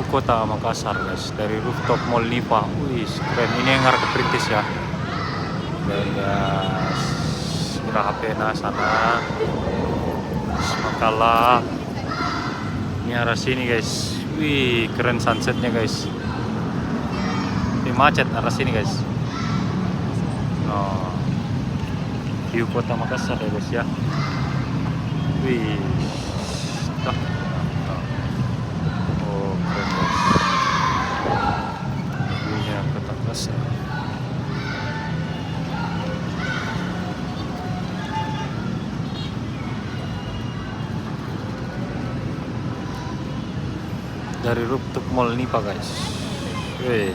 kota Makassar guys, dari rooftop Mall Nipa. Wih keren, ini yang ngarep ke Perintis ya. Dan guys, Geraha sana Makala, ini arah sini guys. Wih keren sunsetnya guys. Ini macet arah sini guys. Oh, view kota Makassar ya guys ya. Wih, oh keren guys. Viewnya kota Makassar. Dari rooftop Mall Nipa guys. Wih.